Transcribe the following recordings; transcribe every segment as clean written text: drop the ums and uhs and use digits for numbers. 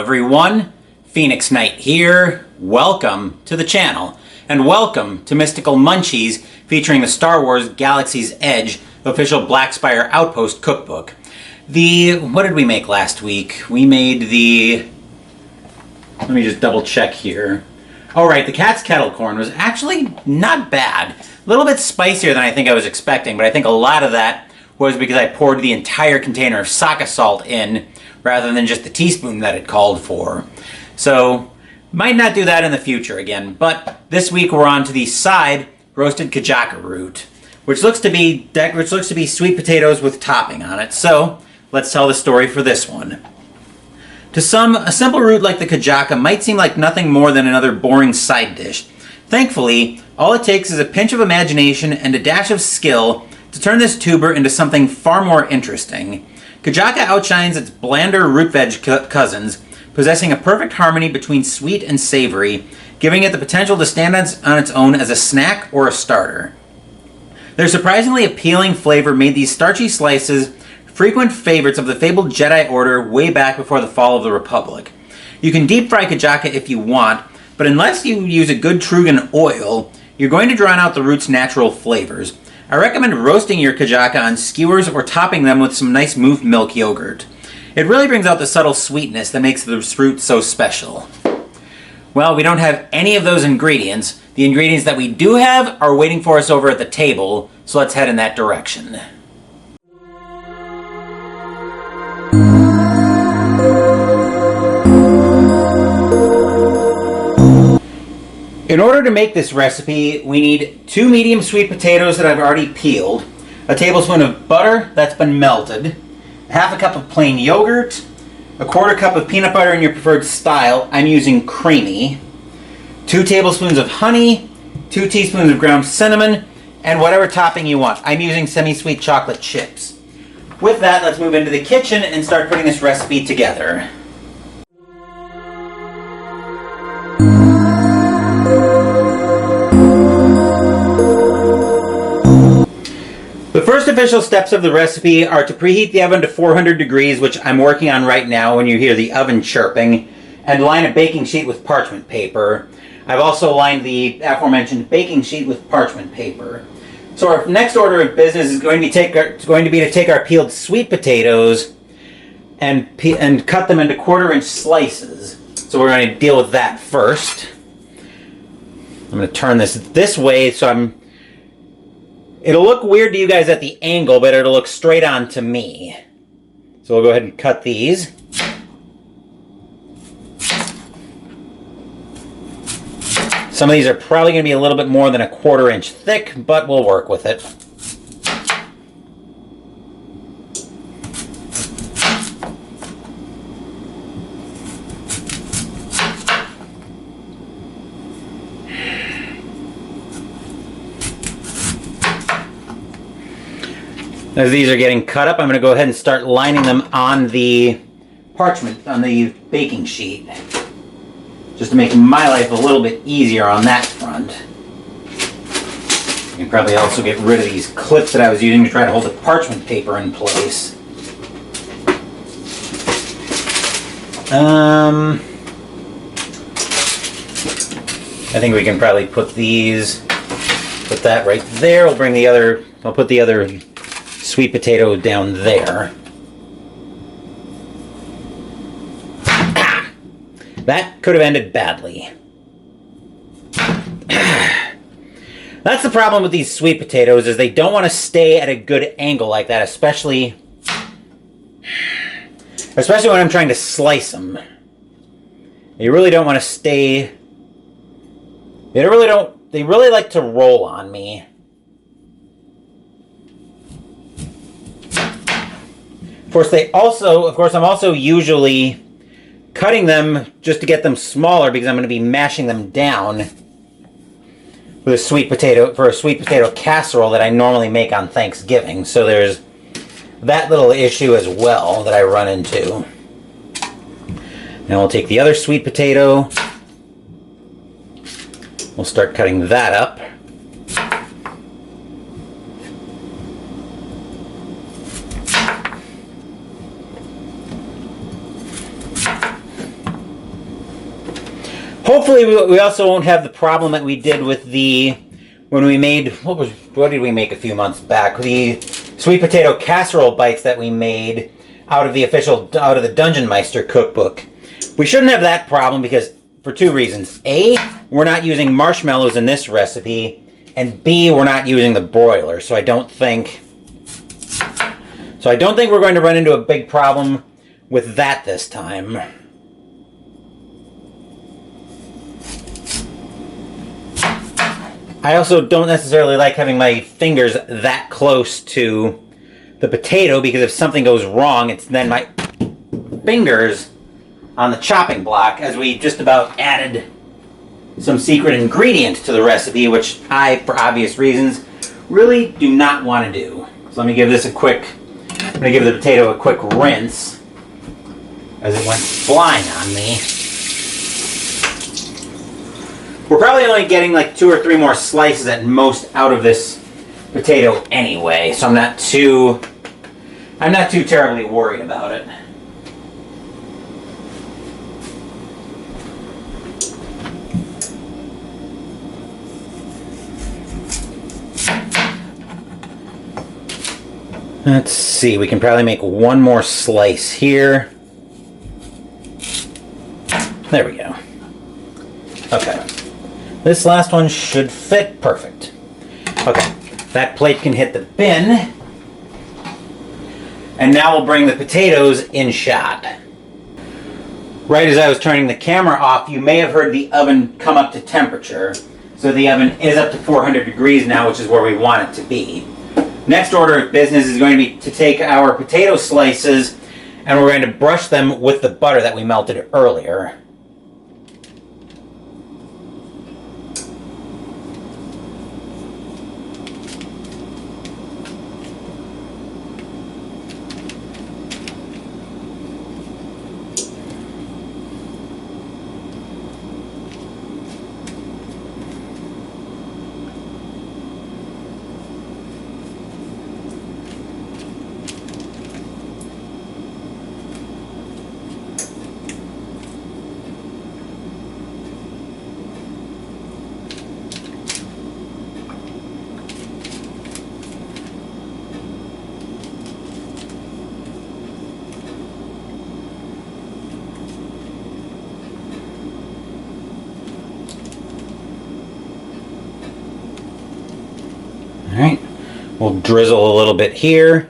everyone, Phoenix Knight here. Welcome to the channel, and welcome to Mystical Munchies, featuring the Star Wars Galaxy's Edge official Black Spire Outpost cookbook. What did we make last week? We made let me just double check here. Oh right, the cat's kettle corn was actually not bad. A little bit spicier than I think I was expecting, but I think a lot of that was because I poured the entire container of sake salt in rather than just the teaspoon that it called for. So, might not do that in the future again, but this week we're on to the side roasted Kajaka Root, which looks to be sweet potatoes with topping on it. So, let's tell the story for this one. To some, a simple root like the Kajaka might seem like nothing more than another boring side dish. Thankfully, all it takes is a pinch of imagination and a dash of skill to turn this tuber into something far more interesting. Kajaka outshines its blander root veg cousins, possessing a perfect harmony between sweet and savory, giving it the potential to stand on its own as a snack or a starter. Their surprisingly appealing flavor made these starchy slices frequent favorites of the fabled Jedi Order way back before the fall of the Republic. You can deep fry Kajaka if you want, but unless you use a good Trugan oil, you're going to drown out the root's natural flavors. I recommend roasting your Kajaka on skewers or topping them with some nice moved milk yogurt. It really brings out the subtle sweetness that makes this fruit so special. Well, we don't have any of those ingredients. The ingredients that we do have are waiting for us over at the table, so let's head in that direction. In order to make this recipe, we need 2 medium sweet potatoes that I've already peeled, a tablespoon of butter that's been melted, half a cup of plain yogurt, a quarter cup of peanut butter in your preferred style. I'm using creamy, 2 tablespoons of honey, 2 teaspoons of ground cinnamon, and whatever topping you want. I'm using semi-sweet chocolate chips. With that, let's move into the kitchen and start putting this recipe together. The first official steps of the recipe are to preheat the oven to 400 degrees, which I'm working on right now when you hear the oven chirping, and line a baking sheet with parchment paper. I've also lined the aforementioned baking sheet with parchment paper. So our next order of business is going to be to take our peeled sweet potatoes and cut them into 1/4 inch slices. So we're going to deal with that first. I'm going to turn this way so it'll look weird to you guys at the angle, but it'll look straight on to me. So we'll go ahead and cut these. Some of these are probably going to be a little bit more than a 1/4 inch thick, but we'll work with it. As these are getting cut up, I'm going to go ahead and start lining them on the parchment, on the baking sheet, just to make my life a little bit easier on that front. You can probably also get rid of these clips that I was using to try to hold the parchment paper in place. I think we can probably put that right there. I'll put the other sweet potato down there. That could have ended badly. That's the problem with these sweet potatoes, is they don't want to stay at a good angle like that, especially when I'm trying to slice them. They really don't want to stay. They really like to roll on me. Of course, I'm also usually cutting them just to get them smaller because I'm going to be mashing them down with a sweet potato casserole that I normally make on Thanksgiving. So there's that little issue as well that I run into. Now we'll take the other sweet potato. We'll start cutting that up. Hopefully we also won't have the problem that we did with when we made, what did we make a few months back? The sweet potato casserole bites that we made out of the Dungeon Meister cookbook. We shouldn't have that problem because, for two reasons. A, we're not using marshmallows in this recipe, and B, we're not using the broiler, so I don't think we're going to run into a big problem with that this time. I also don't necessarily like having my fingers that close to the potato because if something goes wrong, it's then my fingers on the chopping block, as we just about added some secret ingredient to the recipe, which I, for obvious reasons, really do not want to do. So let me give this I'm going to give the potato a quick rinse as it went flying on me. We're probably only getting like 2 or 3 more slices at most out of this potato anyway, so I'm not too terribly worried about it. Let's see, we can probably make 1 more slice here. There we go. Okay. This last one should fit perfect. Okay, that plate can hit the bin. And now we'll bring the potatoes in shot. Right as I was turning the camera off, you may have heard the oven come up to temperature. So the oven is up to 400 degrees now, which is where we want it to be. Next order of business is going to be to take our potato slices and we're going to brush them with the butter that we melted earlier. Alright, we'll drizzle a little bit here.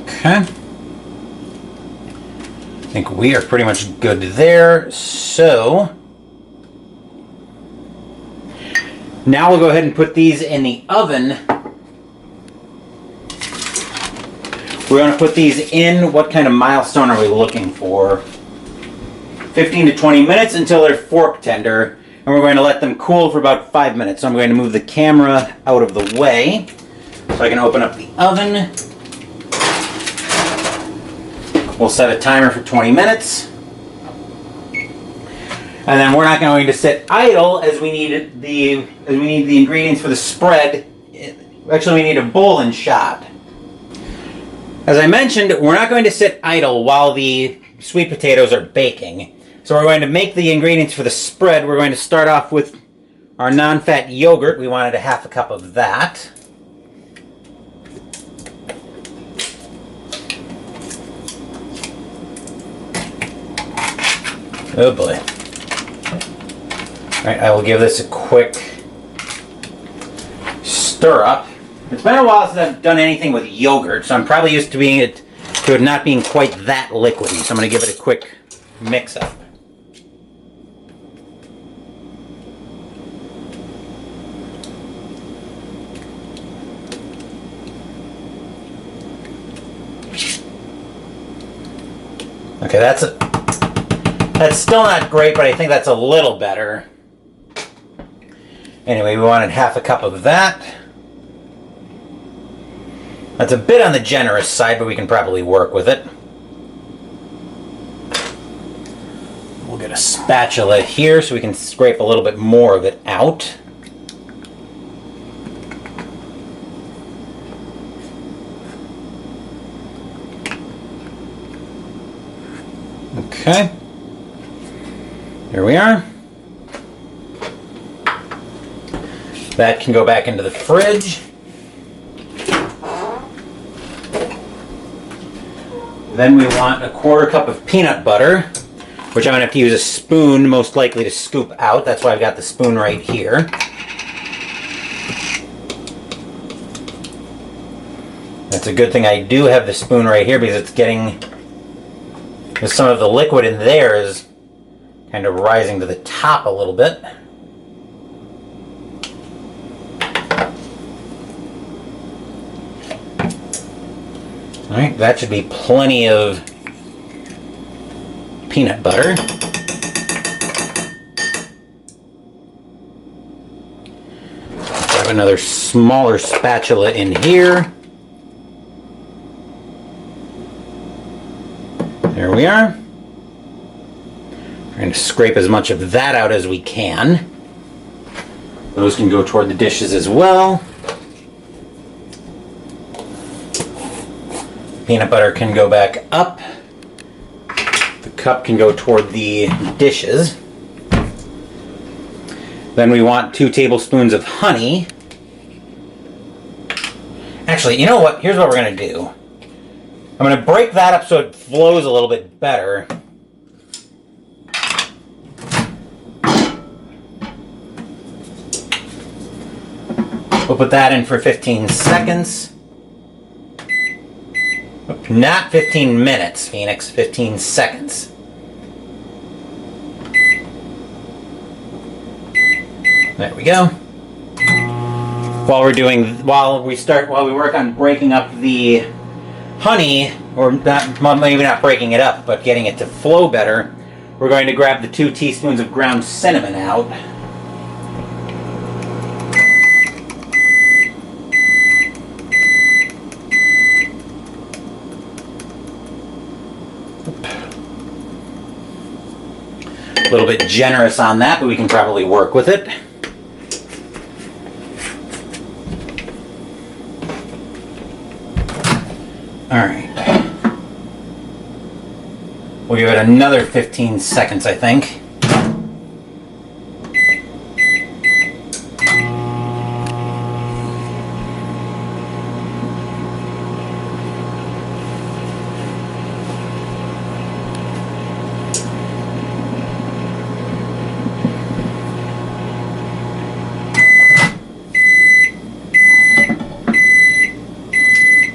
Okay. I think we are pretty much good there. So now we'll go ahead and put these in the oven. We're going to put these in, what kind of milestone are we looking for? 15 to 20 minutes until they're fork tender. And we're going to let them cool for about 5 minutes. So I'm going to move the camera out of the way so I can open up the oven. We'll set a timer for 20 minutes. And then we're not going to sit idle as we need the ingredients for the spread. Actually, we need a bowl and shot. As I mentioned, we're not going to sit idle while the sweet potatoes are baking. So we're going to make the ingredients for the spread. We're going to start off with our non-fat yogurt. We wanted a half a cup of that. Oh boy. All right, I will give this a quick stir up. It's been a while since I've done anything with yogurt, so I'm probably used to it not being quite that liquidy. So I'm going to give it a quick mix up. Okay, that's still not great, but I think that's a little better. Anyway, we wanted half a cup of that. That's a bit on the generous side, but we can probably work with it. We'll get a spatula here so we can scrape a little bit more of it out. Okay, there we are. That can go back into the fridge. Then we want a 1/4 cup of peanut butter, which I'm going to have to use a spoon most likely to scoop out. That's why I've got the spoon right here. That's a good thing I do have the spoon right here because it's getting, some of the liquid in there is kind of rising to the top a little bit. All right, that should be plenty of peanut butter. Grab another smaller spatula in here. There we are. We're going to scrape as much of that out as we can. Those can go toward the dishes as well. Peanut butter can go back up. The cup can go toward the dishes. Then we want 2 tablespoons of honey. Actually, you know what? Here's what we're going to do. I'm going to break that up so it flows a little bit better. We'll put that in for 15 seconds. Not 15 minutes, Phoenix, 15 seconds. There we go. While we work on breaking up the honey, or maybe not breaking it up, but getting it to flow better, we're going to grab the 2 teaspoons of ground cinnamon out. A little bit generous on that, but we can probably work with it. All right. We'll give it another 15 seconds, I think.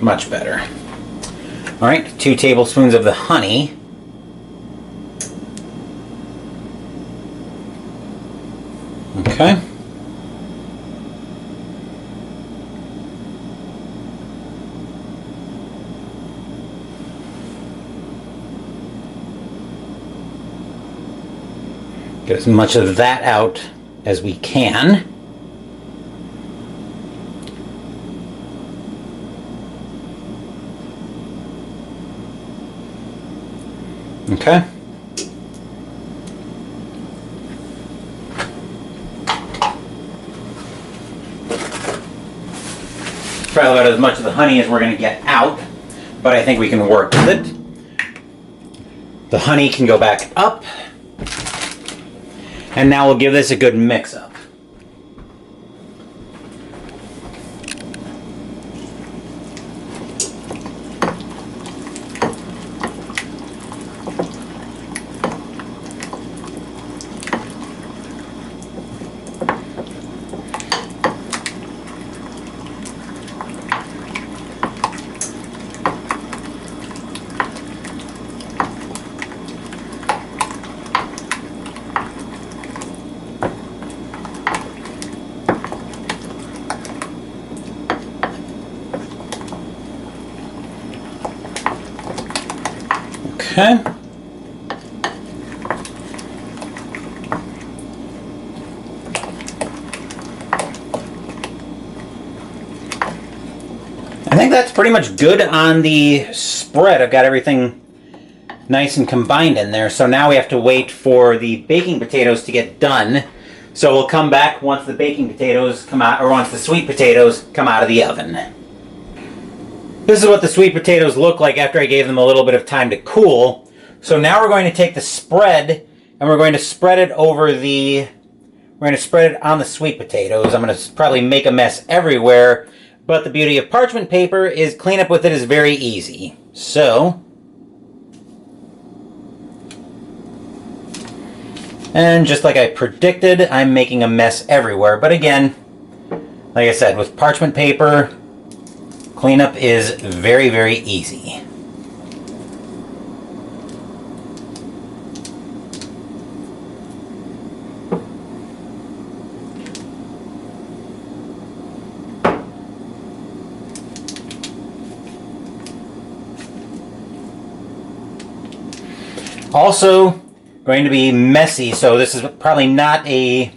Much better. All right, 2 tablespoons of the honey. Okay. Get as much of that out as we can. Okay. Probably about as much of the honey as we're going to get out, but I think we can work with it. The honey can go back up. And now we'll give this a good mix up. Okay. I think that's pretty much good on the spread. I've got everything nice and combined in there. So now we have to wait for the baking potatoes to get done. So we'll come back once the baking potatoes come out, or once the sweet potatoes come out of the oven. This is what the sweet potatoes look like after I gave them a little bit of time to cool. So now we're going to take the spread and we're going to spread it over the, we're going to spread it on the sweet potatoes. I'm going to probably make a mess everywhere, but the beauty of parchment paper is cleanup with it is very easy. So, and just like I predicted, I'm making a mess everywhere. But again, like I said, with parchment paper, cleanup is very, very easy. Also, going to be messy, so this is probably not a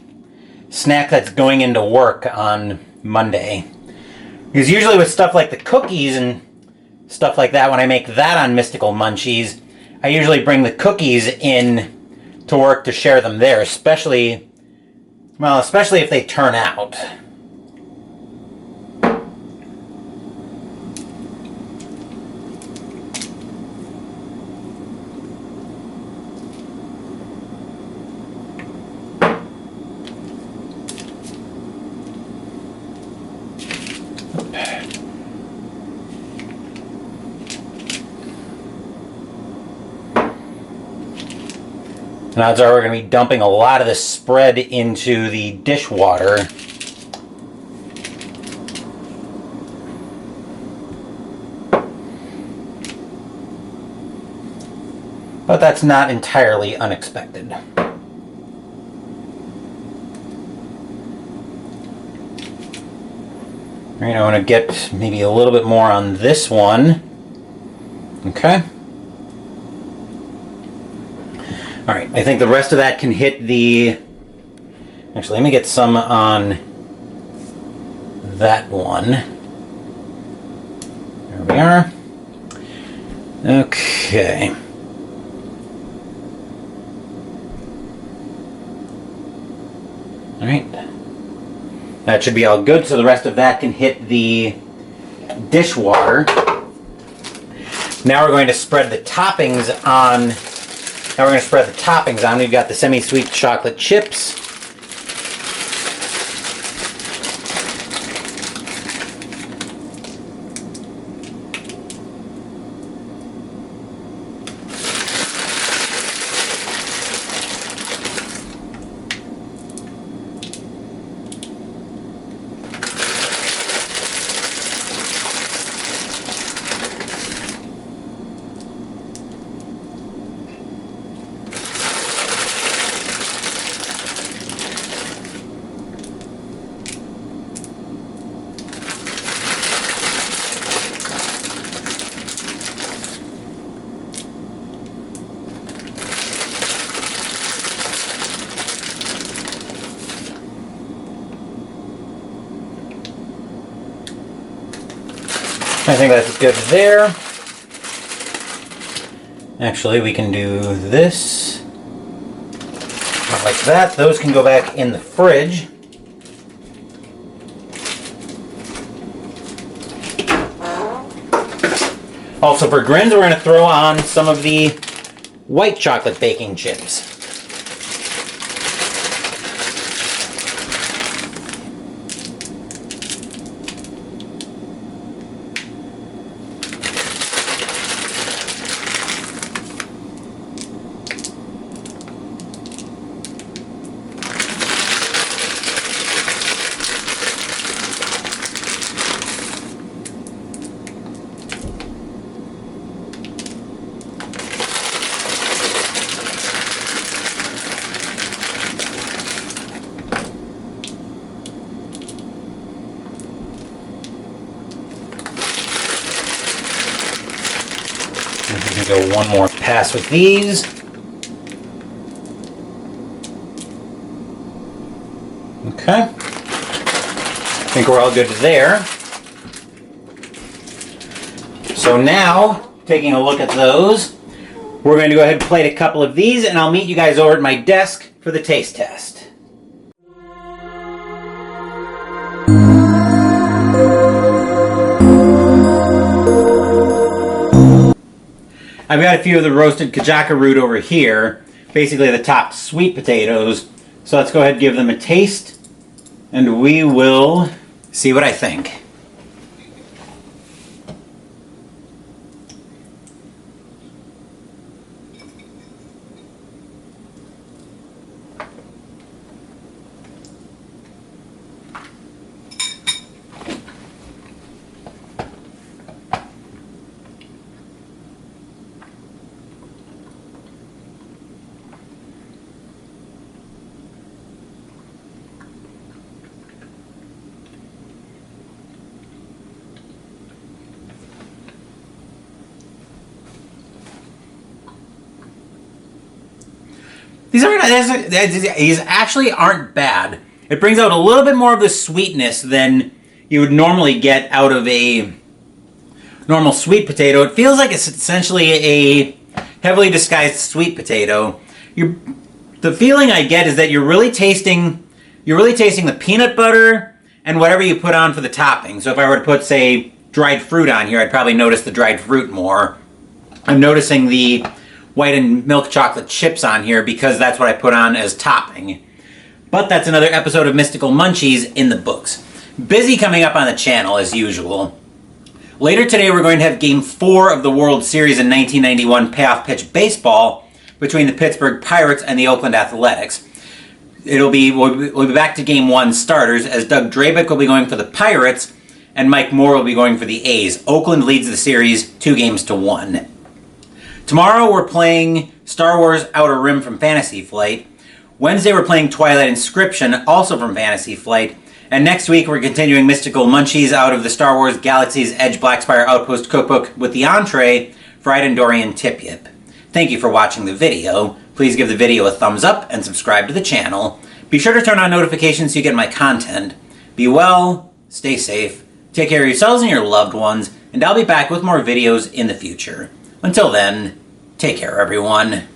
snack that's going into work on Monday. Because usually with stuff like the cookies and stuff like that, when I make that on Mystical Munchies, I usually bring the cookies in to work to share them there, especially if they turn out. And odds are we're going to be dumping a lot of this spread into the dishwater. But that's not entirely unexpected. Alright, I want to get maybe a little bit more on this one. Okay. Alright, I think the rest of that can hit the... Actually, let me get some on that one. There we are. Okay. Alright. That should be all good, so the rest of that can hit the dishwater. Now we're going to spread the toppings on... We've got the semi-sweet chocolate chips. I think that's good there. Actually, we can do this. Like that. Those can go back in the fridge. Also, for grins, we're going to throw on some of the white chocolate baking chips. Go one more pass with these. Okay. I think we're all good there. So now, taking a look at those, we're We're going to go ahead and plate a couple of these, and I'll meet you guys over at my desk for the taste test. I've got a few of the roasted Kajaka Root over here, basically the top sweet potatoes. So let's go ahead and give them a taste, and we will see what I think. These actually aren't bad. It brings out a little bit more of the sweetness than you would normally get out of a normal sweet potato. It feels like it's essentially a heavily disguised sweet potato. The feeling I get is that you're really tasting the peanut butter and whatever you put on for the topping. So if I were to put, say, dried fruit on here, I'd probably notice the dried fruit more. I'm noticing the white and milk chocolate chips on here because that's what I put on as topping. But that's another episode of Mystical Munchies in the books. Busy coming up on the channel as usual. Later today we're going to have Game 4 of the World Series in 1991 payoff pitch baseball between the Pittsburgh Pirates and the Oakland Athletics. We'll be back to Game 1 starters as Doug Drabick will be going for the Pirates and Mike Moore will be going for the A's. Oakland leads the series 2-1. Tomorrow we're playing Star Wars Outer Rim from Fantasy Flight. Wednesday we're playing Twilight Inscription, also from Fantasy Flight. And next week we're continuing Mystical Munchies out of the Star Wars Galaxy's Edge Black Spire Outpost Cookbook with the entree, Fried Endorian Tip Yip. Thank you for watching the video. Please give the video a thumbs up and subscribe to the channel. Be sure to turn on notifications so you get my content. Be well, stay safe, take care of yourselves and your loved ones, and I'll be back with more videos in the future. Until then, take care everyone.